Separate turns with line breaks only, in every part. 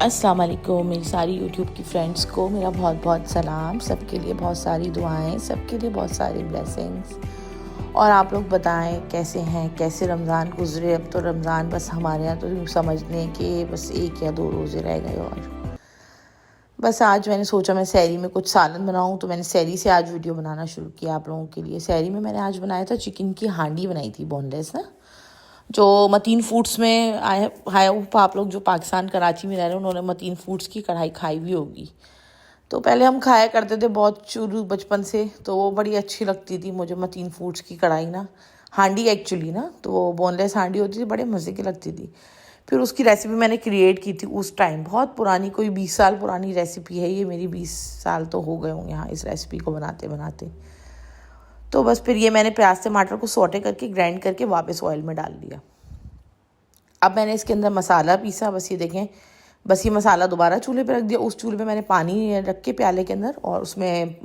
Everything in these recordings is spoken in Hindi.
अस्सलाम वालेकुम मेरी सारी यूट्यूब की फ्रेंड्स को मेरा बहुत बहुत सलाम। सबके लिए बहुत सारी दुआएं, सबके लिए बहुत सारी ब्लेसिंग्स। और आप लोग बताएं कैसे हैं, कैसे रमज़ान गुजरे। अब तो रमज़ान बस हमारे यहाँ तो यूँ समझने के बस 1 या 2 रोज़े रह गए। और बस आज मैंने सोचा मैं सहरी में कुछ सालन बनाऊँ, तो मैंने सहरी से आज वीडियो बनाना शुरू किया आप लोगों के लिए। सहरी में मैंने आज बनाया था चिकन की हांडी बनाई थी, बोनलेस ना, जो मतीन फूड्स में आए आप लोग जो पाकिस्तान कराची में रह रहे हैं उन्होंने मतीन फूड्स की कढ़ाई खाई भी होगी। तो पहले हम खाया करते थे बहुत शुरू बचपन से, तो वो बड़ी अच्छी लगती थी मुझे मतीन फूड्स की कढ़ाई ना, हांडी एक्चुअली ना, तो वो बोनलेस हांडी होती थी, बड़े मज़े की लगती थी। फिर उसकी रेसिपी मैंने क्रिएट की थी उस टाइम, बहुत पुरानी, कोई 20 साल पुरानी रेसिपी है ये मेरी। 20 साल तो हो गए होंगे यहाँ इस रेसिपी को बनाते बनाते। तो बस फिर ये मैंने प्याज टमाटर को सौटे करके ग्राइंड करके वापस ऑयल में डाल दिया। अब मैंने इसके अंदर मसाला पीसा, बस ये देखें, बस ये मसाला दोबारा चूल्हे पे रख दिया। उस चूल्हे पे मैंने पानी रख के प्याले के अंदर, और उसमें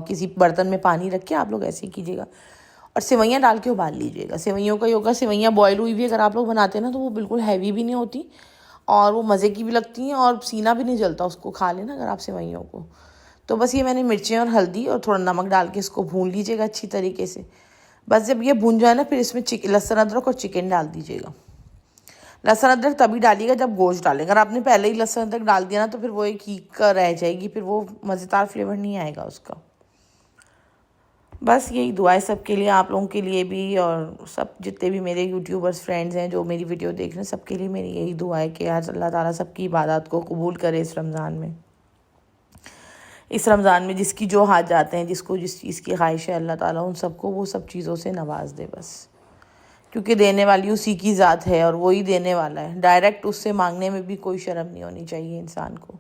किसी बर्तन में पानी रख के, आप लोग ऐसे ही कीजिएगा, और सेवइयाँ डाल के उबाल लीजिएगा। सेवइयों का योगा, सेवइयाँ बॉयल हुई हुई अगर आप लोग बनाते हैं ना, तो वो बिल्कुल हैवी भी नहीं होती और वो मज़े की भी लगती हैं, और सीना भी नहीं जलता उसको खा लेना अगर आप सेवइयों को। तो बस ये मैंने मिर्चें और हल्दी और थोड़ा नमक डाल के इसको भून लीजिएगा अच्छी तरीके से। बस जब ये भून जाए ना, फिर इसमें लहसुन अदरक और चिकन डाल दीजिएगा। लहसुन अदरक तभी डालिएगा जब गोश्त डालें। अगर आपने पहले ही लहसुन अदरक डाल दिया ना, तो फिर वो एक हीक रह जाएगी, फिर वो मज़ेदार फ्लेवर नहीं आएगा उसका। बस यही दुआ है सबके लिए, आप लोगों के लिए भी, और सब जितने भी मेरे यूट्यूबर्स फ्रेंड्स हैं जो मेरी वीडियो देख रहे हैं, सबके लिए मेरी यही दुआ है कि आज अल्लाह ताला सबकी इबादत को कबूल करे इस रमज़ान में। इस रमज़ान में जिसकी जो हाथ जाते हैं, जिसको जिस चीज़ की ख्वाहिश है, अल्लाह ताला उन सबको वो सब चीज़ों से नवाज दे बस। क्योंकि देने वाली उसी की ज़ात है और वही देने वाला है। डायरेक्ट उससे मांगने में भी कोई शर्म नहीं होनी चाहिए इंसान को,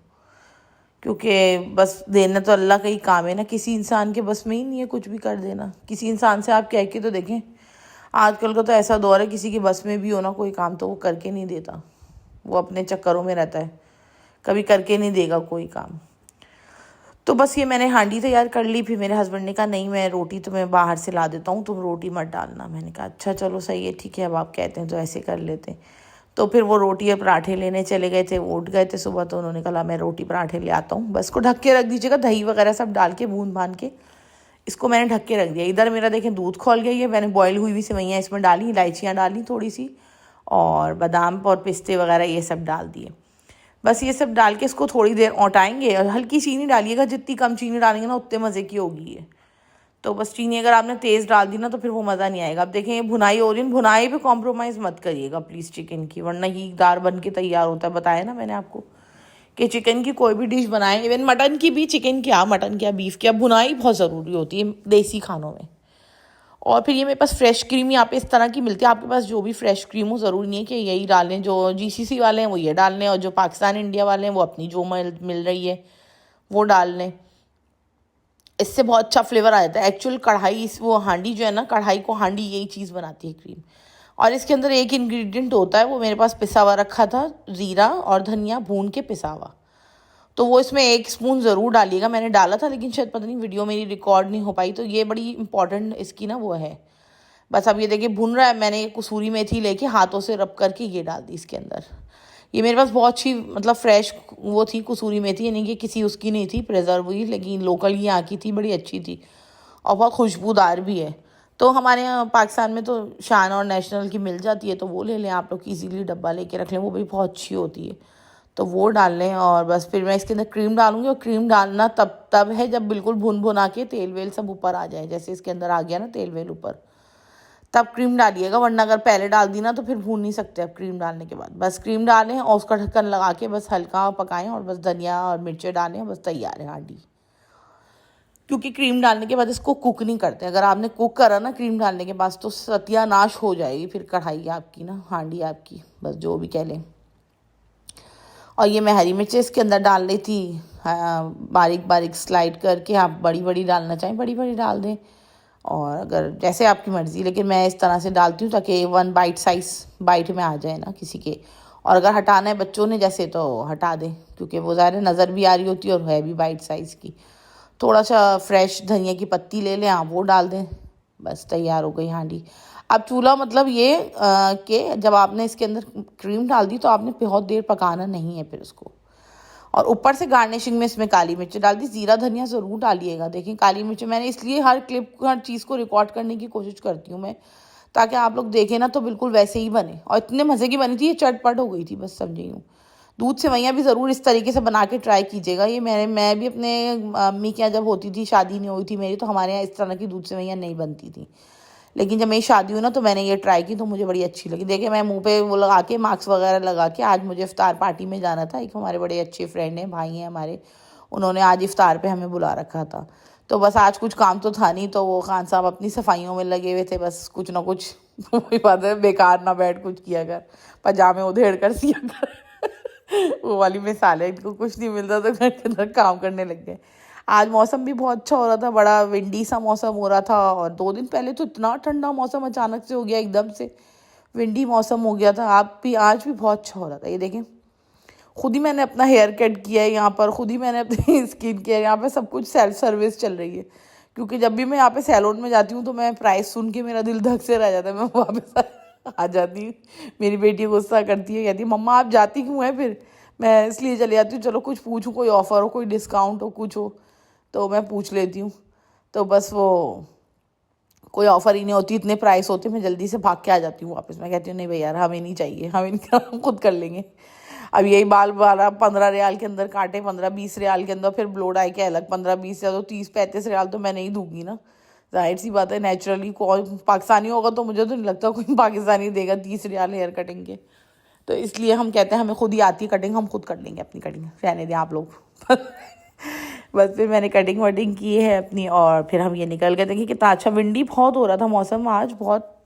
क्योंकि बस देना तो अल्लाह का ही काम है ना। किसी इंसान के बस में ही नहीं है कुछ भी कर देना। किसी इंसान से आप कह के तो देखें, आजकल का तो ऐसा दौर है, किसी के बस में भी होना कोई काम तो वो करके नहीं देता, वो अपने चक्करों में रहता है, कभी करके नहीं देगा कोई काम। तो बस ये मैंने हांडी तैयार कर ली। फिर मेरे हस्बैंड ने कहा नहीं, मैं रोटी तुम्हें बाहर से ला देता हूँ, तुम रोटी मत डालना। मैंने कहा अच्छा चलो सही है, ठीक है, अब आप कहते हैं तो ऐसे कर लेते हैं। तो फिर वो रोटी और पराठे लेने चले गए थे, वो उठ गए थे सुबह, तो उन्होंने कहा मैं रोटी पराठे ले आता हूँ। बस को ढक के रख दीजिएगा, दही वगैरह सब डाल के भून भान के इसको मैंने ढक के रख दिया। इधर मेरा देखें दूध खौल गई है, मैंने बॉयल हुई हुई सेवइयाँ इसमें डाली, इलायचियाँ डाली थोड़ी सी, और बादाम और पिस्ते वगैरह ये सब डाल दिए। बस ये सब डाल के इसको थोड़ी देर औटाएंगे, और हल्की चीनी डालिएगा, जितनी कम चीनी डालेंगे ना उतने मज़े की होगी ये। तो बस चीनी अगर आपने तेज़ डाल दी ना, तो फिर वो मज़ा नहीं आएगा। अब देखें ये भुनाई हो रही है, भुनाई पे कॉम्प्रोमाइज़ मत करिएगा प्लीज़ चिकन की, वरना हीकदार बन के तैयार होता है। बताया ना मैंने आपको कि चिकन की कोई भी डिश बनाए, इवन मटन की भी, चिकन क्या, मटन क्या, बीफ क्या, भुनाई बहुत ज़रूरी होती है देसी खानों में। और फिर ये मेरे पास फ्रेश क्रीम यहाँ पे इस तरह की मिलती है। आपके पास जो भी फ्रेश क्रीम हो, ज़रूरी नहीं है कि यही डालें, जो जीसीसी वाले हैं वो ये डाल लें, और जो पाकिस्तान इंडिया वाले हैं वो अपनी जो मिल रही है वो डाल लें। इससे बहुत अच्छा फ्लेवर आ जाता है। एक्चुअल कढ़ाई, वो हांडी जो है ना, कढ़ाई को हांडी यही चीज़ बनाती है, क्रीम। और इसके अंदर एक इंग्रेडिएंट होता है, वो मेरे पास पिसा हुआ रखा था, ज़ीरा और धनिया भून के पिसा हुआ, तो वो इसमें 1 स्पून ज़रूर डालिएगा। मैंने डाला था, लेकिन शायद पता नहीं वीडियो मेरी रिकॉर्ड नहीं हो पाई, तो ये बड़ी इंपॉर्टेंट इसकी ना वो है। बस अब ये देखिए भुन रहा है, मैंने कसूरी मेथी लेके हाथों से रब करके ये डाल दी इसके अंदर। ये मेरे पास बहुत अच्छी, मतलब फ्रेश वो थी कसूरी मेथी, यानी कि किसी उसकी नहीं थी प्रिजर्व हुई, लेकिन लोकल ही यहाँ की थी, बड़ी अच्छी थी और बहुत खुशबूदार भी है। तो हमारे यहाँ पाकिस्तान में तो शान और नेशनल की मिल जाती है, तो वो ले लें आप लोग, ईजीली डब्बा लेके रख लें, वो भी बहुत अच्छी होती है, तो वो डाल लें। और बस फिर मैं इसके अंदर क्रीम डालूंगी, और क्रीम डालना तब है जब बिल्कुल भुन भुना के तेल वेल सब ऊपर आ जाए, जैसे इसके अंदर आ गया ना तेल वेल ऊपर, तब क्रीम डालिएगा, वरना अगर पहले डाल दी ना तो फिर भून नहीं सकते आप क्रीम डालने के बाद। बस क्रीम डालें और उसका ढक्कन लगा के बस हल्का पकाएं, और बस धनिया और मिर्चें डालें, बस तैयार है हांडी। क्योंकि क्रीम डालने के बाद इसको कुक नहीं करते, अगर आपने कुक करा ना क्रीम डालने के बाद, तो सत्यानाश हो जाएगी फिर कढ़ाई आपकी ना, हांडी आपकी, बस जो भी कह लें। और ये मैं हरी मिर्चें इसके अंदर डाल रही थी, बारीक बारीक स्लाइड करके। आप बड़ी बड़ी डालना चाहें बड़ी बड़ी डाल दें, और अगर जैसे आपकी मर्ज़ी, लेकिन मैं इस तरह से डालती हूँ ताकि 1 बाइट साइज़ बाइट में आ जाए ना किसी के। और अगर हटाना है बच्चों ने जैसे, तो हटा दें, क्योंकि वो ज़ाहिर नज़र भी आ रही होती है और है भी बाइट साइज़ की। थोड़ा सा फ्रेश धनिया की पत्ती ले लें आप, वो डाल दें, बस तैयार हो गई हांडी। अब चूल्हा मतलब ये कि जब आपने इसके अंदर क्रीम डाल दी तो आपने बहुत देर पकाना नहीं है फिर उसको, और ऊपर से गार्निशिंग में इसमें काली मिर्च डाल दी। ज़ीरा धनिया ज़रूर डालिएगा। देखिए काली मिर्च मैंने इसलिए हर क्लिप हर चीज़ को रिकॉर्ड करने की कोशिश करती हूँ मैं, ताकि आप लोग देखें ना तो बिल्कुल वैसे ही बने। और इतने मज़े की बनी थी, ये चटपट हो गई थी, बस समझी हूँ। दूध सेवइयाँ भी ज़रूर इस तरीके से बना के ट्राई कीजिएगा। ये मैं भी अपने अम्मी के यहाँ जब होती थी, शादी नहीं हुई थी मेरी, तो हमारे यहाँ इस तरह की दूध सेवइयाँ नहीं बनती थी। लेकिन जब मेरी शादी हुई ना तो मैंने ये ट्राई की, तो मुझे बड़ी अच्छी लगी। देखिए मैं मुंह पे वो लगा के मास्क वगैरह लगा के, आज मुझे इफ्तार पार्टी में जाना था। एक हमारे बड़े अच्छे फ्रेंड हैं, भाई हैं हमारे, उन्होंने आज इफ्तार पे हमें बुला रखा था। तो बस आज कुछ काम तो था नहीं, तो वो खान साहब अपनी सफाइयों में लगे हुए थे, बस कुछ ना कुछ वही बात है, बेकार ना बैठ कुछ किया कर, पजामे उधेड़ कर सिया कर वो वाली मिसाल है। इनको कुछ नहीं मिलता तो घर के अंदर काम करने लग गए। आज मौसम भी बहुत अच्छा हो रहा था, बड़ा विंडी सा मौसम हो रहा था। और 2 दिन पहले तो इतना ठंडा मौसम अचानक से हो गया, एकदम से विंडी मौसम हो गया था। आप भी आज भी बहुत अच्छा हो रहा था। ये देखें, खुद ही मैंने अपना हेयर कट किया है यहाँ पर, खुद ही मैंने अपनी स्किन केयर, यहाँ पे सब कुछ सेल्फ सर्विस चल रही है। क्योंकि जब भी मैं यहाँ पे सैलून में जाती हूँ तो मैं प्राइस सुन के मेरा दिल धक से रह जाता है, मैं वापस आ जाती हूँ। मेरी बेटी गुस्सा करती है, कहती है मम्मा आप जाती क्यों है फिर। मैं इसलिए चली जाती हूँ, चलो कुछ पूछूँ, कोई ऑफ़र हो, कोई डिस्काउंट हो, कुछ हो तो मैं पूछ लेती हूँ। तो बस वो कोई ऑफ़र ही नहीं होती, इतने प्राइस होते, मैं जल्दी से भाग के आ जाती हूँ वापस। मैं कहती हूँ नहीं भैया यार हमें नहीं चाहिए, हमें नहीं, हम खुद कर लेंगे। अब यही बाल 12-15 रियाल के अंदर काटे, 15-20 रियाल के अंदर, फिर ब्लो डाई के अलग 15-20 या तो 30-35 रियाल तो मैं नहीं दूंगी ना। जाहिर सी बात है, नेचुरली कौन पाकिस्तानी होगा तो मुझे तो नहीं लगता कोई पाकिस्तानी देगा 30 रियाल हेयर कटिंग के। तो इसलिए हम कहते हैं हमें खुद ही आती है कटिंग, हम खुद कर लेंगे अपनी कटिंग, रहने दें आप लोग बस फिर मैंने कटिंग वटिंग की है अपनी, और फिर हम ये निकल गए। देखिए कितना अच्छा विंडी बहुत हो रहा था मौसम आज, बहुत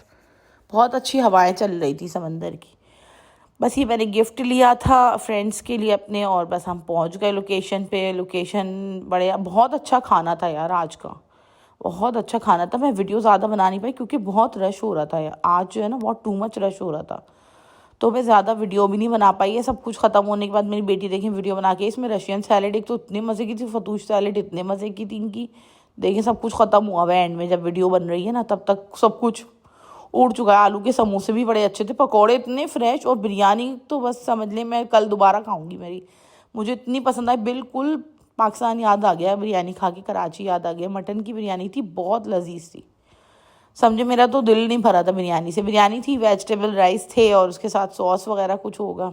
बहुत अच्छी हवाएं चल रही थी समंदर की। बस ये मैंने गिफ्ट लिया था फ्रेंड्स के लिए अपने, और बस हम पहुंच गए लोकेशन पे। लोकेशन बड़े बहुत अच्छा खाना था यार आज का, बहुत अच्छा खाना था। मैं वीडियो ज़्यादा बना नहीं पाई क्योंकि बहुत रश हो रहा था यार, आज जो है ना बहुत टू मच रश हो रहा था, तो मैं ज़्यादा वीडियो भी नहीं बना पाई है। सब कुछ ख़त्म होने के बाद मेरी बेटी देखी वीडियो बना के, इसमें रशियन सैलेड एक तो इतने मज़े की थी, फतूश सैलेड इतने मज़े की थी इनकी। देखिए सब कुछ ख़त्म हुआ हुआ है एंड में, जब वीडियो बन रही है ना तब तक सब कुछ उड़ चुका है। आलू के समोसे भी बड़े अच्छे थे, पकौड़े इतने फ्रेश, और बिरयानी तो बस समझ लें मैं कल दोबारा खाऊंगी। मुझे इतनी पसंद आई, बिल्कुल पाकिस्तान याद आ गया बिरयानी खा के, कराची याद आ गया। मटन की बिरयानी थी, बहुत लजीज थी, समझे मेरा तो दिल नहीं भरा था बिरयानी से। बिरयानी थी, वेजिटेबल राइस थे और उसके साथ सॉस वगैरह कुछ होगा,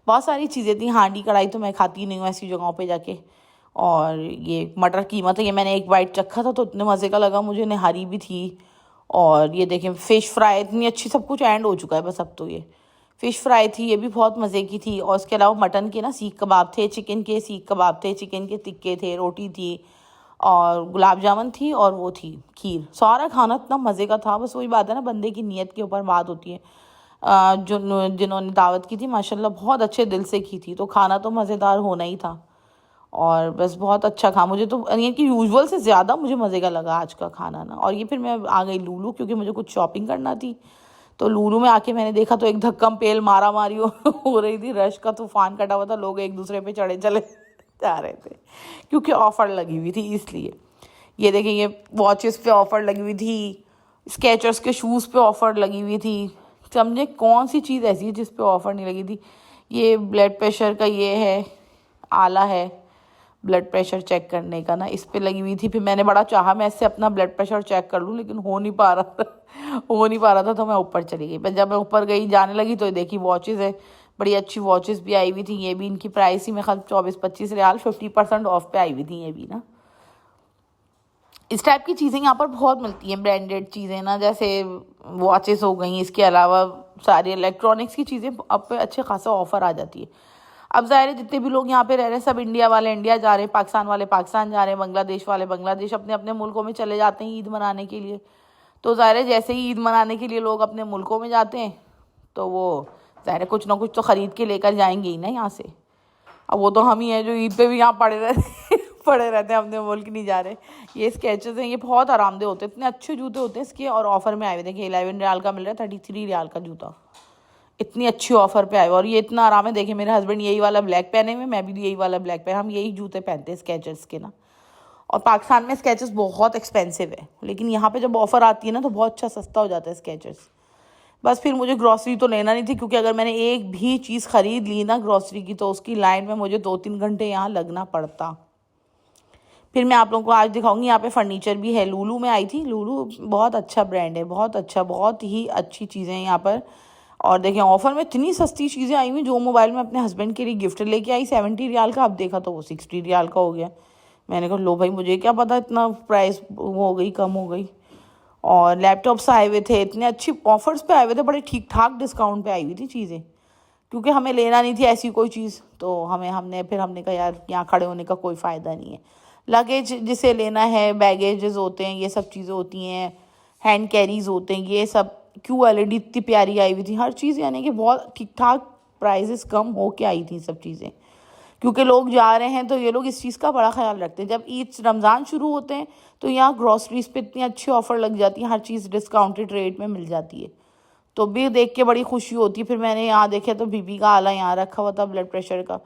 बहुत सारी चीज़ें थी। हांडी कढ़ाई तो मैं खाती नहीं हूँ ऐसी जगहों पे जाके। और ये मटर कीमा था, ये मैंने एक बाइट चखा था तो इतने मज़े का लगा मुझे। निहारी भी थी, और ये देखें फ़िश फ्राई इतनी अच्छी, सब कुछ एंड हो चुका है बस अब तो। ये फ़िश फ्राई थी, ये भी बहुत मज़े की थी। और उसके अलावा मटन के ना सीख कबाब थे, चिकन के सीख कबाब थे, चिकन के टिक्के थे, रोटी थी, और गुलाब जामुन थी, और वो थी खीर। सारा खाना इतना मज़े का था। बस वही बात है ना, बंदे की नीयत के ऊपर बात होती है। जो जिन्होंने दावत की थी माशाल्लाह बहुत अच्छे दिल से की थी, तो खाना तो मज़ेदार होना ही था। और बस बहुत अच्छा खा, मुझे तो यानी कि यूजुअल से ज़्यादा मुझे मज़े का लगा आज का खाना ना। और ये फिर मैं आ गई लूलू, क्योंकि मुझे कुछ शॉपिंग करना थी। तो लूलू में आके मैंने देखा तो एक धक्कम पेल मारा मारी हो रही थी, रश का तूफान कटा हुआ था, लोग एक दूसरे पे चढ़े चले जा रहे थे क्योंकि ऑफ़र लगी हुई थी इसलिए। ये देखें, ये वॉचेस पे ऑफ़र लगी हुई थी, स्केचर्स के शूज़ पे ऑफ़र लगी हुई थी। समझे कौन सी चीज़ ऐसी है जिस पे ऑफ़र नहीं लगी थी। ये ब्लड प्रेशर का ये है, आला है ब्लड प्रेशर चेक करने का ना, इस पे लगी हुई थी। फिर मैंने बड़ा चाहा मैं इससे अपना ब्लड प्रेशर चेक कर लूँ, लेकिन हो नहीं पा रहा था हो नहीं पा रहा था, तो मैं ऊपर चली गई। पर जब मैं ऊपर गई जाने लगी तो देखी वॉचेज़ है, बड़ी अच्छी वॉचेज़ भी आई हुई थी। ये भी इनकी प्राइस ही में 24-25 रियाल 50% ऑफ पे आई हुई थी ये भी ना। इस टाइप की चीज़ें यहाँ पर बहुत मिलती हैं, ब्रांडेड चीज़ें ना, जैसे वॉचेस हो गई। इसके अलावा सारी इलेक्ट्रॉनिक्स की चीज़ें अब पे अच्छे खासा ऑफ़र आ जाती है। अब ज़ाहिर है जितने भी लोग यहाँ पे रह रहे हैं सब इंडिया वाले इंडिया जा रहे हैं, पाकिस्तान वाले पाकिस्तान जा रहे हैं, बांग्लादेश वाले बांग्लादेश, अपने अपने मुल्कों में चले जाते हैं ईद मनाने के लिए। तो ज़ाहिर है जैसे ही ईद मनाने के लिए लोग अपने मुल्कों में जाते हैं तो वो ज़ाहिर है कुछ ना कुछ तो ख़रीद के लेकर जाएंगे ही ना यहाँ से। अब वो तो हम ही हैं जो ईद पे भी यहाँ पड़े रहते हैं, अपने मुल्क नहीं जा रहे। ये स्केचेस हैं, ये बहुत आरामदेह होते हैं, इतने अच्छे जूते होते हैं इसके, और ऑफ़र में आए हुए। देखिए 11 रियाल का मिल रहा है, 33 रियाल का जूता, इतनी अच्छी ऑफ़र पे आए। और ये इतना आराम है, देखिए मेरे हस्बैंड यही वाला ब्लैक पहने हुए, मैं भी यही वाला ब्लैक पहने, हम यही जूते पहनते हैं स्केचर्स के ना। और पाकिस्तान में स्केचर्स बहुत एक्सपेंसिव है, लेकिन यहाँ पे जब ऑफ़र आती है ना तो बहुत अच्छा सस्ता हो जाता है स्केचर्स। बस फिर मुझे ग्रॉसरी तो लेना नहीं थी, क्योंकि अगर मैंने एक भी चीज़ ख़रीद ली ना ग्रॉसरी की तो उसकी लाइन में मुझे 2-3 घंटे यहाँ लगना पड़ता। फिर मैं आप लोगों को आज दिखाऊंगी, यहाँ पे फर्नीचर भी है। लूलू में आई थी। लूलू बहुत अच्छा ब्रांड है, बहुत अच्छा, बहुत ही अच्छी चीज़ें हैं यहाँ पर। और देखें ऑफर में इतनी सस्ती चीज़ें आई हुई। जो मोबाइल में अपने हस्बैंड के लिए गिफ्ट लेके आई 70 रियाल का, अब देखा तो वो 60 रियाल का हो गया। मैंने कहा लो भाई, मुझे क्या पता इतना प्राइस हो गई, कम हो गई। और लैपटॉप्स आए हुए थे, इतने अच्छी ऑफर्स पे आए हुए थे, बड़े ठीक ठाक डिस्काउंट पे आई हुई थी चीज़ें, क्योंकि हमें लेना नहीं थी ऐसी कोई चीज़। तो हमने कहा यार यहाँ खड़े होने का कोई फ़ायदा नहीं है। लगेज जिसे लेना है, बैगेजेस होते हैं, ये सब चीज़ें होती हैं, हैंड कैरीज होते हैं, ये सब QLED इतनी प्यारी आई हुई थी, हर चीज़ यानी कि बहुत ठीक ठाक प्राइजेस कम हो के आई थी सब चीज़ें। क्योंकि लोग जा रहे हैं तो ये लोग इस चीज़ का बड़ा ख्याल रखते हैं। जब ईद रमज़ान शुरू होते हैं तो यहाँ ग्रॉसरीज पे इतनी अच्छी ऑफ़र लग जाती है, हर चीज़ डिस्काउंटेड रेट में मिल जाती है, तो भी देख के बड़ी खुशी होती है। फिर मैंने यहाँ देखा तो बीपी का आला यहाँ रखा हुआ था, ब्लड प्रेशर का।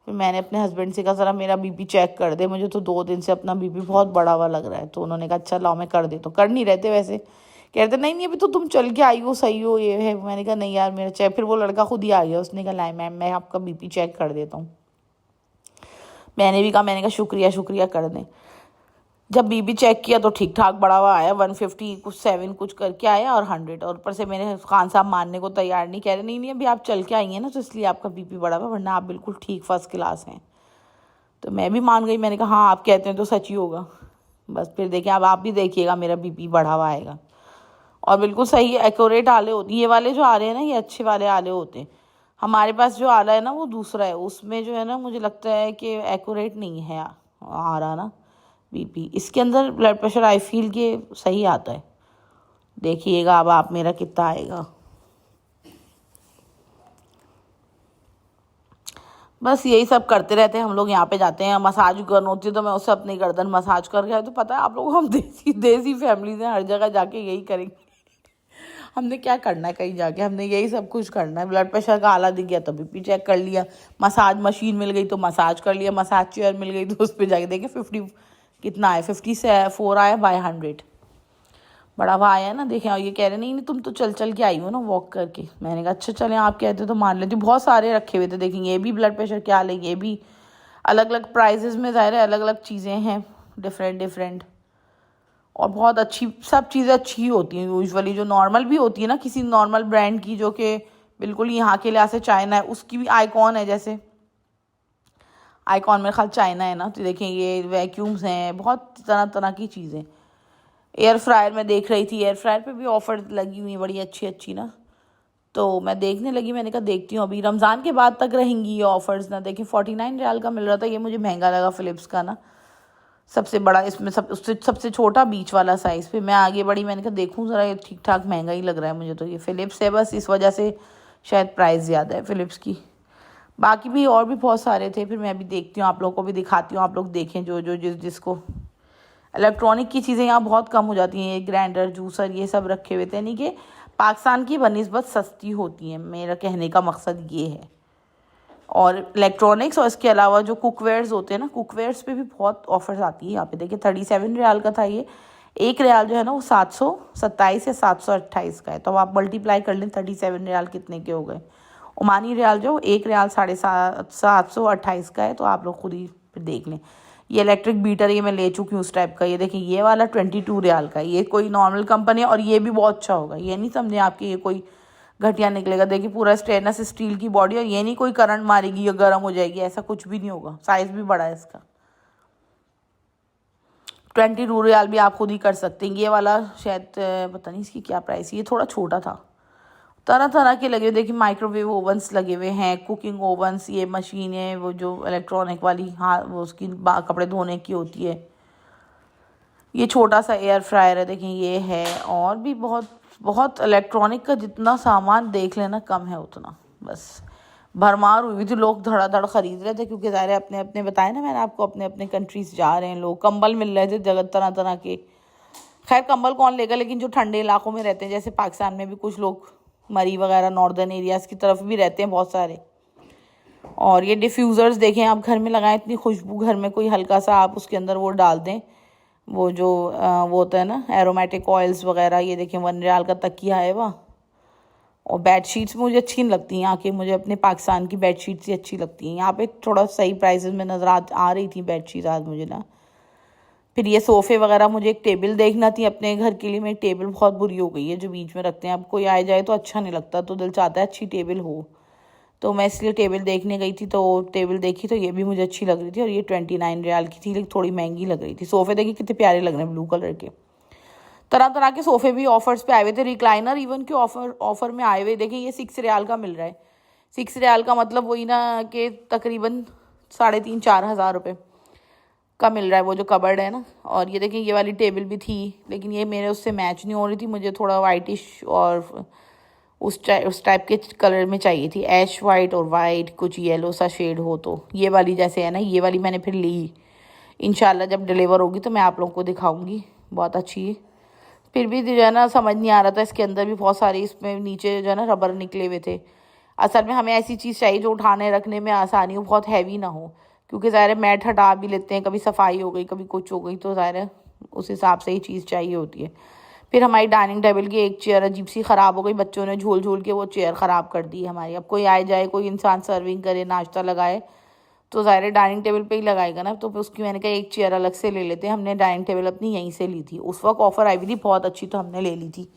फिर मैंने अपने हस्बैंड से कहा ज़रा मेरा बीपी चेक कर दे, मुझे तो 2 दिन से अपना बीपी बहुत बढ़ा हुआ लग रहा है। तो उन्होंने कहा अच्छा लाओ मैं कर दे, तो कर नहीं रहते वैसे, कह रहे नहीं नहीं अभी तो तुम चल के आई हो, सही हो, ये है। मैंने कहा नहीं यार मेरा चेक, फिर वो लड़का खुद ही आ गया, उसने कहा लाए मैम मैं आपका बीपी चेक कर देता हूँ। मैंने भी कहा, मैंने कहा शुक्रिया शुक्रिया कर दें। जब बीबी चेक किया तो ठीक ठाक बढ़ा हुआ आया, 150 कुछ 7 कुछ करके आया और 100। और ऊपर से मेरे खान साहब मानने को तैयार नहीं, कह रहे नहीं नहीं अभी आप चल के आई हैं ना तो इसलिए आपका बीपी बढ़ा हुआ, वरना आप बिल्कुल ठीक फर्स्ट क्लास हैं। तो मैं भी मान गई, मैंने कहा हाँ आप कहते हैं तो सच ही होगा। बस फिर देखिए, अब आप भी देखिएगा मेरा बीपी बढ़ा हुआ आएगा। और बिल्कुल सही एक्यूरेट आले होती हैं ये वाले जो आ रहे हैं ना, ये अच्छे वाले आले होते हैं। हमारे पास जो आला है ना वो दूसरा है, उसमें जो है ना मुझे लगता है कि एक्यूरेट नहीं है आ रहा ना बीपी। इसके अंदर ब्लड प्रेशर आई फील के सही आता है। देखिएगा अब आप मेरा कितना आएगा। बस यही सब करते रहते हैं हम लोग। यहाँ पे जाते हैं, मसाज करनी होती है तो मैं उससे अपनी गर्दन मसाज करके आती। तो पता है आप लोग, हम देसी देसी फैमिलीज हैं, हर जगह जाके यही करेंगे। हमने क्या करना है कहीं जाके, हमने यही सब कुछ करना है। ब्लड प्रेशर का आला दिख गया तो बीपी चेक कर लिया, मसाज मशीन मिल गई तो मसाज कर लिया, मसाज चेयर मिल गई तो उस पर जाके देखे 50 कितना आया, 54 आया बाय 100, बड़ा हुआ आया ना। देखें, और ये कह रहे नहीं नहीं तुम तो चल चल के आई हो ना वॉक करके। मैंने कहा अच्छा चलें आप कहते तो मान लेती हूँ। बहुत सारे रखे हुए थे, देखेंगे ये भी ब्लड प्रेशर क्या लेंगे, ये भी अलग अलग प्राइजेज़ में, ज़ाहिर है अलग अलग चीज़ें हैं, डिफरेंट डिफरेंट। और बहुत अच्छी, सब चीज़ें अच्छी ही होती हैं यूजुअली, जो नॉर्मल भी होती है ना किसी नॉर्मल ब्रांड की, जो कि बिल्कुल यहाँ के लिहाज से चाइना है, उसकी भी आइकॉन है, जैसे आइकॉन मेरे ख्याल चाइना है ना। तो देखें ये वैक्यूम्स हैं, बहुत तरह तरह की चीज़ें। एयर फ्रायर में देख रही थी, एयर फ्रायर पे भी ऑफ़र लगी हुई है बड़ी अच्छी अच्छी ना। तो मैं देखने लगी, मैंने कहा देखती हूँ, अभी रमज़ान के बाद तक रहेंगी ये ऑफ़र्स ना। देखिए 49 रियाल का मिल रहा था, ये मुझे महंगा लगा फ़िलिप्स का ना, सबसे बड़ा इसमें, उससे सबसे छोटा बीच वाला साइज़ पे। मैं आगे बढ़ी, मैंने कहा देखूँ ज़रा, ये ठीक ठाक महंगा ही लग रहा है मुझे तो। ये फ़िलिप्स है, बस इस वजह से शायद प्राइस ज़्यादा है फ़िलिप्स की। बाकी भी और भी बहुत सारे थे, फिर मैं अभी देखती हूँ, आप लोगों को भी दिखाती हूँ, आप लोग देखें जो जो जिसको। इलेक्ट्रॉनिक की चीज़ें यहाँ बहुत कम हो जाती हैं, ये ग्राइंडर जूसर ये सब रखे हुए थे, यानी कि पाकिस्तान की बनिस्बत सस्ती होती हैं, मेरा कहने का मकसद ये है। और इलेक्ट्रॉनिक्स और इसके अलावा जो कुकवेयर्स होते हैं ना, कुकवेयर्स पे भी बहुत ऑफर्स आती है यहाँ पे। देखिए 37 रियाल का था ये, 1 रियाल जो है ना वो 727 या 728 का है। तो अब आप मल्टीप्लाई कर लें 37 रियाल कितने के हो गए। ओमानी रियाल जो 1 रियाल 728 का है, तो आप लोग खुद ही फिर देख लें। ये इलेक्ट्रिक बीटर ये मैं ले चुकी हूँ उस टाइप का। ये देखिए ये वाला 22 रियाल का है, ये कोई नॉर्मल कंपनी है और ये भी बहुत अच्छा होगा। ये नहीं समझे आपके ये कोई घटिया निकलेगा। देखिए पूरा स्टेनलेस स्टील की बॉडी, और ये नहीं कोई करंट मारेगी या गर्म हो जाएगी, ऐसा कुछ भी नहीं होगा। साइज़ भी बड़ा है इसका। 22 रियाल भी आप खुद ही कर सकते हैं। ये वाला शायद पता नहीं इसकी क्या प्राइस है, ये थोड़ा छोटा था। तरह तरह के लगे हुए, देखिए माइक्रोवेव ओवंस लगे हुए हैं, कुकिंग ओवंस, ये मशीन है वो जो इलेक्ट्रॉनिक वाली, हाँ वो उसकी कपड़े धोने की होती है। ये छोटा सा एयर फ्रायर है, देखें ये है। और भी बहुत बहुत इलेक्ट्रॉनिक का जितना सामान देख लेना कम है उतना, बस भरमार हुई थी। लोग धड़ाधड़ ख़रीद रहे थे, क्योंकि ज़ाहिर है अपने अपने बताए ना मैंने आपको, अपने अपने कंट्रीज़ जा रहे हैं लोग। कंबल मिल रहे थे जगह तरह तरह के। खैर कंबल कौन लेगा, लेकिन जो ठंडे इलाकों में रहते हैं, जैसे पाकिस्तान में भी कुछ लोग मरी वगैरह नॉर्दर्न एरियाज़ की तरफ भी रहते हैं बहुत सारे। और ये डिफ्यूज़र्स देखें आप घर में लगाएं, इतनी खुशबू घर में, कोई हल्का सा आप उसके अंदर वो डाल दें, वो जो वो होता है ना एरोमेटिक ऑयल्स वगैरह। ये देखें 1 रियाल का तकिया है वह, और बेडशीट्स मुझे अच्छी नहीं लगती यहाँ के, मुझे अपने पाकिस्तान की बेडशीट्स ही अच्छी लगती हैं। यहाँ पे थोड़ा सही प्राइसेस में नज़र आ रही थी बेडशीट आज मुझे ना। फिर ये सोफ़े वगैरह, मुझे एक टेबल देखना थी अपने घर के लिए। मेरी टेबल बहुत बुरी हो गई है जो बीच में रखते हैं, अब कोई आए जाए तो अच्छा नहीं लगता, तो दिल चाहता है अच्छी टेबल हो। तो मैं इसलिए टेबल देखने गई थी, तो टेबल देखी तो ये भी मुझे अच्छी लग रही थी, और ये 29 रियाल की थी, लेकिन थोड़ी महंगी लग रही थी। सोफ़े देखिए कितने प्यारे लग रहे हैं, ब्लू कलर के। तरह तरह के सोफ़े भी ऑफर्स पे आए हुए थे, रिक्लाइनर इवन के ऑफर में आए हुए। देखिए ये 6 रियाल का मिल रहा है। 6 रियाल का मतलब वही ना कि तकरीबन 3,500-4,000 रुपये का मिल रहा है वो जो कबर्ड है ना। और ये देखिए ये वाली टेबल भी थी, लेकिन ये मेरे उससे मैच नहीं हो रही थी, मुझे थोड़ा वाइटिश और उस टाइप के कलर में चाहिए थी, ऐश वाइट और वाइट, कुछ येलो सा शेड हो। तो ये वाली जैसे है ना, ये वाली मैंने फिर ली। इंशाल्लाह जब डिलीवर होगी तो मैं आप लोगों को दिखाऊंगी, बहुत अच्छी है। फिर भी जो है ना समझ नहीं आ रहा था, इसके अंदर भी बहुत सारे, इसमें नीचे जो है ना रबर निकले हुए थे। असल में हमें ऐसी चीज़ चाहिए जो उठाने रखने में आसानी हो, बहुत हैवी ना हो, क्योंकि ज़ाहिर है मैट हटा भी लेते हैं, कभी सफाई हो गई कभी कुछ हो गई, तो ज़ाहिर है उस हिसाब से ही चीज़ चाहिए होती है। फिर हमारी डाइनिंग टेबल की एक चेयर अजीब सी ख़राब हो गई, बच्चों ने झूल झूल के वो चेयर ख़राब कर दी हमारी। अब कोई आए जाए, कोई इंसान सर्विंग करे, नाश्ता लगाए, तो ज़ाहिर है डाइनिंग टेबल पे ही लगाएगा ना, तो फिर उसकी मैंने कहा एक चेयर अलग से ले लेते हैं। हमने डाइनिंग टेबल अपनी यहीं से ली थी, उस वक्त ऑफ़र आई हुई थी बहुत अच्छी, तो हमने ले ली थी।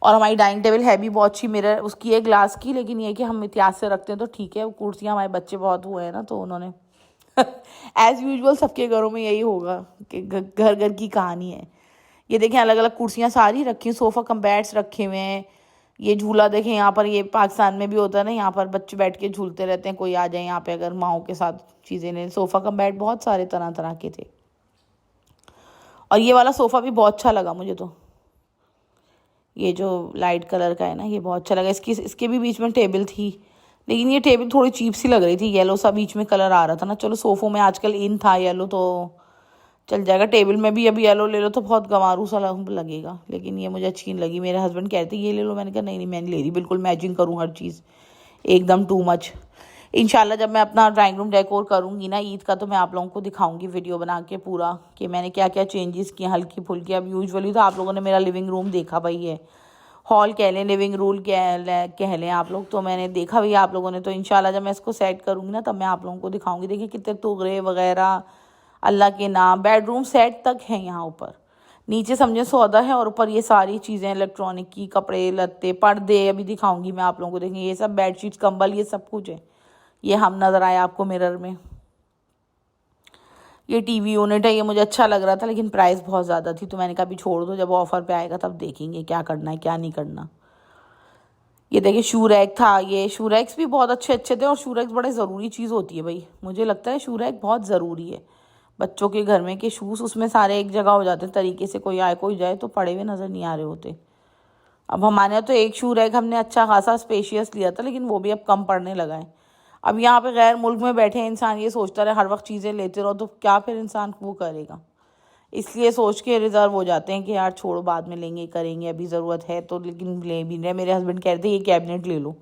और हमारी डाइनिंग टेबल है भी बहुत अच्छी, मिरर उसकी है ग्लास की, लेकिन ये कि हम इतिहास से रखते हैं तो ठीक है। कुर्सियाँ, हमारे बच्चे बहुत हुए हैं ना, तो उन्होंने एज़ यूजुअल सबके घरों में यही होगा कि घर घर की कहानी है। ये देखें अलग अलग कुर्सियाँ सारी रखी हैं, सोफ़ा कम बेड्स रखे हुए हैं। ये झूला देखें यहाँ पर, ये पाकिस्तान में भी होता है ना, यहाँ पर बच्चे बैठ के झूलते रहते हैं, कोई आ जाए यहाँ पे अगर माओ के साथ चीज़ें लें। सोफ़ा कम बेड बहुत सारे तरह तरह के थे, और ये वाला सोफ़ा भी बहुत अच्छा लगा मुझे। तो ये जो लाइट कलर का है ना, ये बहुत अच्छा लगा। इसके भी बीच में टेबल थी, लेकिन ये टेबल थोड़ी चीप सी लग रही थी, येलो सा बीच में कलर आ रहा था ना। चलो सोफ़ों में आजकल इन था येलो, तो चल जाएगा। टेबल में भी अभी येलो ले लो तो बहुत गंवारू सा लगेगा, लेकिन ये मुझे अच्छी नहीं लगी। मेरे हस्बैंड कहते ये ले लो, मैंने कहा नहीं नहीं मैं नहीं ले रही, बिल्कुल मैचिंग करूँ हर चीज़, एकदम टू मच। इंशाल्लाह जब मैं अपना ड्राइंग रूम डेकोर करूँगी ना ईद का, तो मैं आप लोगों को दिखाऊंगी वीडियो बना के पूरा, कि मैंने क्या क्या चेंजेस किए हल्की फुल्की। अब यूजुअली तो आप लोगों ने मेरा लिविंग रूम देखा भाई है, हॉल कह लें, लिविंग रूम कह लें आप लोग, तो मैंने देखा भैया आप लोगों ने। तो इंशाल्लाह जब मैं इसको सेट करूँगी ना, तब मैं आप लोगों को दिखाऊंगी। देखिए कितने तोगरे वगैरह, अल्लाह के नाम, बेडरूम सेट तक है यहाँ ऊपर। नीचे समझे सौदा है, और ऊपर ये सारी चीज़ें इलेक्ट्रॉनिक की, कपड़े लत्ते, पर्दे अभी दिखाऊंगी मैं आप लोगों को। देखेंगे ये सब बेडशीट्स, कंबल, ये सब कुछ है। ये हम नज़र आए आपको मिरर में। ये टीवी यूनिट है, ये मुझे अच्छा लग रहा था, लेकिन प्राइस बहुत ज़्यादा थी, तो मैंने कहा अभी छोड़ दो, जब ऑफ़र पे आएगा तब देखेंगे क्या करना है क्या नहीं करना। ये देखिए शू रैक था, ये शू रैक्स भी बहुत अच्छे अच्छे थे, और शू रैक्स बड़े ज़रूरी चीज़ होती है भाई, मुझे लगता है शू रैक बहुत ज़रूरी है। बच्चों के घर में के शूज़ उसमें सारे एक जगह हो जाते हैं तरीके से, कोई आए कोई जाए तो पड़े हुए नज़र नहीं आ रहे होते। अब हमारे यहाँ तो एक शू रैक हमने अच्छा खासा स्पेशियस लिया था, लेकिन वो भी अब कम पड़ने लगा है। अब यहाँ पे गैर मुल्क में बैठे इंसान ये सोचता रहे हर वक्त चीज़ें लेते रहो, तो क्या फिर इंसान वो करेगा। इसलिए सोच के रिज़र्व हो जाते हैं कि यार छोड़ो बाद में लेंगे करेंगे, अभी ज़रूरत है तो। लेकिन ले भी रहे, मेरे हस्बैंड कह रहे थे ये कैबिनेट ले लो,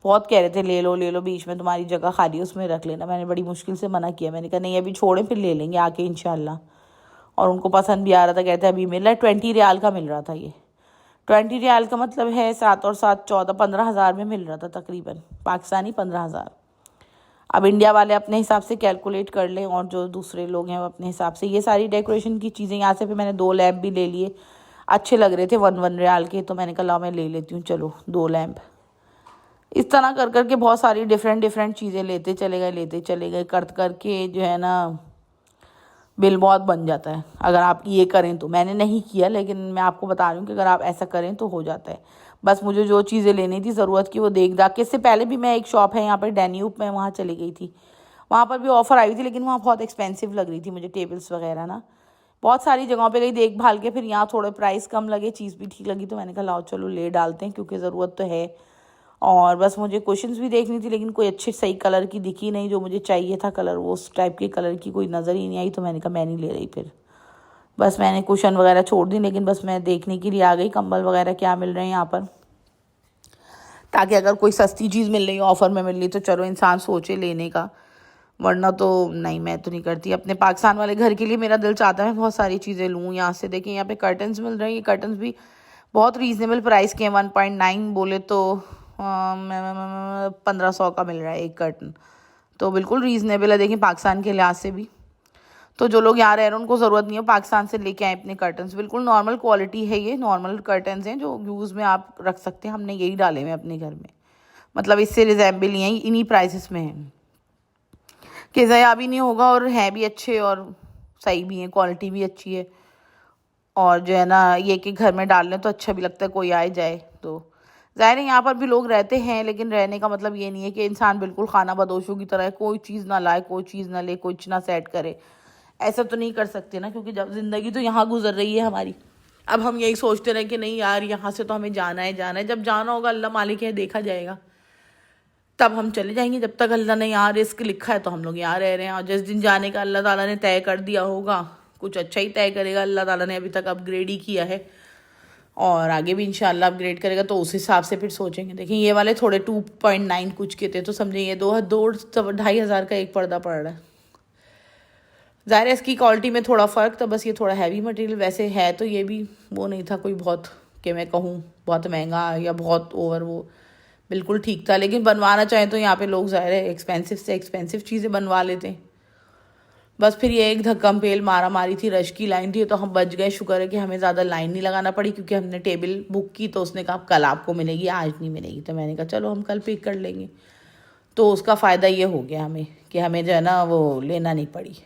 बहुत कह रहे थे ले लो बीच में तुम्हारी जगह खाली, उसमें रख लेना। मैंने बड़ी मुश्किल से मना किया, मैंने कहा नहीं अभी छोड़ें, फिर ले लेंगे आके इंशाल्लाह। और उनको पसंद भी आ रहा था, कहते अभी मिल रहा है। 20 रियाल का मिल रहा था ये। 20 रियाल का मतलब है 7 और 7 14, 15,000 में मिल रहा था तकरीबन, पाकिस्तानी 15,000। अब इंडिया वाले अपने हिसाब से कैलकुलेट कर लें, और जो दूसरे लोग हैं वो अपने हिसाब से। ये सारी डेकोरेशन की चीज़ें यहाँ से। फिर मैंने 2 लैम्प भी ले लिए, अच्छे लग रहे थे 1 रियाल के, तो मैंने कहा ला मैं ले लेती हूँ, चलो 2 लैम्प। इस तरह कर करके बहुत सारी डिफरेंट चीज़ें लेते चले गए करके जो है ना बिल बहुत बन जाता है अगर आप ये करें तो। मैंने नहीं किया, लेकिन मैं आपको बता रही हूँ कि अगर आप ऐसा करें तो हो जाता है। बस मुझे जो चीज़ें लेनी थी ज़रूरत की वो देख दाख के। इससे पहले भी मैं एक शॉप है यहाँ पर डैन्यूब में, वहाँ चली गई थी, वहाँ पर भी ऑफ़र आई थी, लेकिन वहाँ बहुत एक्सपेंसिव लग रही थी मुझे टेबल्स वगैरह ना। बहुत सारी जगहों पे गई देख भाल के, फिर यहाँ थोड़े प्राइस कम लगे, चीज़ भी ठीक लगी, तो मैंने कहा लाओ चलो ले डालते हैं, क्योंकि ज़रूरत तो है। और बस मुझे कुशन्स भी देखनी थी, लेकिन कोई अच्छी सही कलर की दिखी नहीं, जो मुझे चाहिए था कलर, वो उस टाइप के कलर की कोई नज़र ही नहीं आई, तो मैंने कहा मैं नहीं ले रही। फिर बस मैंने कुशन वगैरह छोड़ दी, लेकिन बस मैं देखने के लिए आ गई कंबल वगैरह क्या मिल रहे हैं यहाँ पर, ताकि अगर कोई सस्ती चीज़ मिल रही हो, ऑफ़र में मिल रही, तो चलो इंसान सोचे लेने का, वरना तो नहीं, मैं तो नहीं करती। अपने पाकिस्तान वाले घर के लिए मेरा दिल चाहता है मैं बहुत सारी चीज़ें लूँ यहाँ से। देखिए यहाँ पे कर्टन्स मिल रहे हैं, ये कर्टन्स भी बहुत रीज़नेबल प्राइस के हैं, 1.9 बोले तो 1500 का मिल रहा है एक कर्टन, तो बिल्कुल रीज़नेबल है। देखिए पाकिस्तान के लिहाज से भी, तो जो लोग यहाँ रह रहे हैं उनको ज़रूरत नहीं है पाकिस्तान से लेके आए अपने कर्टन्स। बिल्कुल नॉर्मल क्वालिटी है, ये नॉर्मल कर्टन्स हैं जो यूज़ में आप रख सकते हैं। हमने यही डाले हुए अपने घर में, मतलब इससे रिजेंबल ही हैं, इन्हीं प्राइसेस में हैं कि ज़या भी नहीं होगा और हैं भी अच्छे और सही भी हैं, क्वालिटी भी अच्छी है। और जो है ना ये कि घर में डाल लें तो अच्छा भी लगता है, कोई आए जाए तो। ज़ाहिर है यहाँ पर भी लोग रहते हैं, लेकिन रहने का मतलब ये नहीं है कि इंसान बिल्कुल खाना बदोशों की तरह कोई चीज़ ना लाए, कोई चीज़ ना ले, कुछ ना सेट करे। ऐसा तो नहीं कर सकते ना, क्योंकि जब ज़िंदगी तो यहाँ गुजर रही है हमारी। अब हम यही सोचते रहे कि नहीं यार यहाँ से तो हमें जाना है जाना है, जब जाना होगा अल्लाह मालिक है देखा जाएगा, तब हम चले जाएंगे। जब तक अल्लाह ने यहाँ रिस्क लिखा है तो हम लोग यहाँ रह रहे हैं, और जिस दिन जाने का अल्लाह ताला ने तय कर दिया होगा, कुछ अच्छा ही तय करेगा अल्लाह ताला ने। अभी तक अपग्रेड ही किया है और आगे भी इंशाल्लाह अपग्रेड करेगा, तो उस हिसाब से फिर सोचेंगे। देखिए ये वाले थोड़े 2.9 कुछ के थे, तो समझे ये 2-2.5 हज़ार का एक पर्दा पड़ रहा है। ज़ाहिर है इसकी क्वालिटी में थोड़ा फ़र्क था, बस ये थोड़ा हैवी मटेरियल। वैसे है तो ये भी वो नहीं था कोई बहुत कि मैं कहूँ बहुत महंगा या बहुत ओवर, वो बिल्कुल ठीक था। लेकिन बनवाना चाहें तो यहाँ पे लोग ज़ाहिर है एक्सपेंसिव से एक्सपेंसिव चीज़ें बनवा लेते हैं। बस फिर ये एक धक्कम पेल मारा मारी थी, रश की लाइन थी, तो हम बच गए। शुक्र है कि हमें ज़्यादा लाइन नहीं लगाना पड़ी, क्योंकि हमने टेबल बुक की तो उसने कहा कल आपको मिलेगी, आज नहीं मिलेगी। तो मैंने कहा चलो हम कल पिक कर लेंगे, तो उसका फ़ायदा ये हो गया हमें कि हमें जो है ना वो लेना नहीं पड़ी।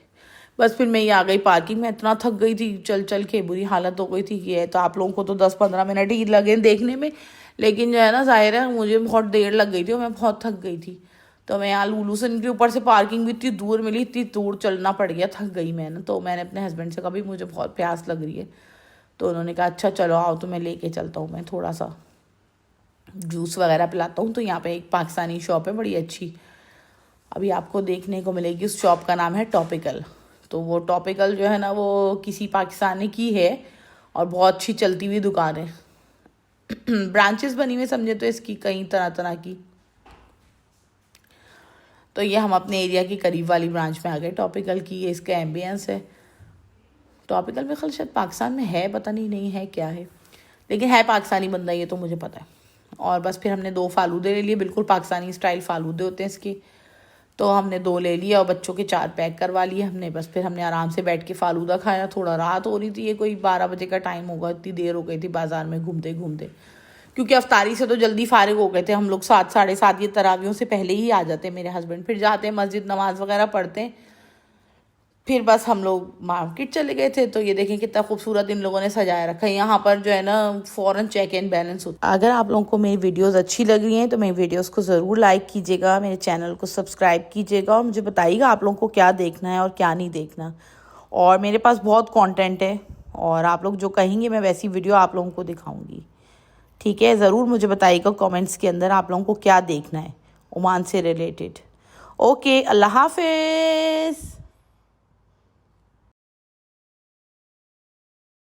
बस फिर मैं ये आ गई पार्किंग में, इतना थक गई थी चल चल के, बुरी हालत हो गई थी कि है। तो आप लोगों को तो 10-15 मिनट ही लगे देखने में, लेकिन जो है ना ज़ाहिर है मुझे बहुत देर लग गई थी और मैं बहुत थक गई थी। तो मैं यहाँ लुलुसन के ऊपर से पार्किंग भी इतनी दूर मिली, इतनी दूर चलना पड़ गया, थक गई मैं ना। तो मैंने अपने हस्बैंड से कहा भी मुझे बहुत प्यास लग रही है, तो उन्होंने कहा अच्छा चलो आओ तो मैं लेके चलता हूँ, मैं थोड़ा सा जूस वगैरह पिलाता हूँ। तो यहाँ पे एक पाकिस्तानी शॉप है बड़ी अच्छी, अभी आपको देखने को मिलेगी। उस शॉप का नाम है टॉपिकल। तो वो टॉपिकल जो है ना वो किसी पाकिस्तानी की है और बहुत अच्छी चलती हुई दुकान है। ब्रांचेस बनी हुई समझे तो इसकी कई तरह तरह की। तो ये हम अपने एरिया की करीब वाली ब्रांच में आ गए टॉपिकल की। ये इसका एम्बियंस है। टॉपिकल में ख्याल शायद पाकिस्तान में है, पता नहीं है क्या है, लेकिन है पाकिस्तानी बंदा ये तो मुझे पता है। और बस फिर हमने 2 फालूदे ले लिए, बिल्कुल पाकिस्तानी स्टाइल फालूदे होते हैं इसके। तो हमने 2 ले लिए और बच्चों के 4 पैक करवा लिए हमने। बस फिर हमने आराम से बैठ के फालूदा खाया। थोड़ा रात हो रही थी, ये कोई 12 बजे का टाइम होगा, इतनी देर हो गई थी बाज़ार में घूमते घूमते, क्योंकि अफ्तारी से तो जल्दी फारिग हो गए थे हम लोग। 7-7:30 ये तरावियों से पहले ही आ जाते मेरे हस्बैंड, फिर जाते हैं मस्जिद नमाज वगैरह पढ़ते हैं। फिर बस हम लोग मार्केट चले गए थे। तो ये देखें कितना खूबसूरत इन लोगों ने सजाया रखा है। यहाँ पर जो है ना फ़ौरन चेक एंड बैलेंस होता है। अगर आप लोगों को मेरी वीडियोस अच्छी लग रही हैं तो मेरी वीडियोस को ज़रूर लाइक कीजिएगा, मेरे चैनल को सब्सक्राइब कीजिएगा और मुझे बताइएगा आप लोगों को क्या देखना है और क्या नहीं देखना। और मेरे पास बहुत कंटेंट है और आप लोग जो कहेंगे मैं वैसी वीडियो आप लोगों को दिखाऊँगी। ठीक है, ज़रूर मुझे बताइएगा कमेंट्स के अंदर आप लोगों को क्या देखना है ओमान से रिलेटेड। ओके, अल्लाह हाफिज़।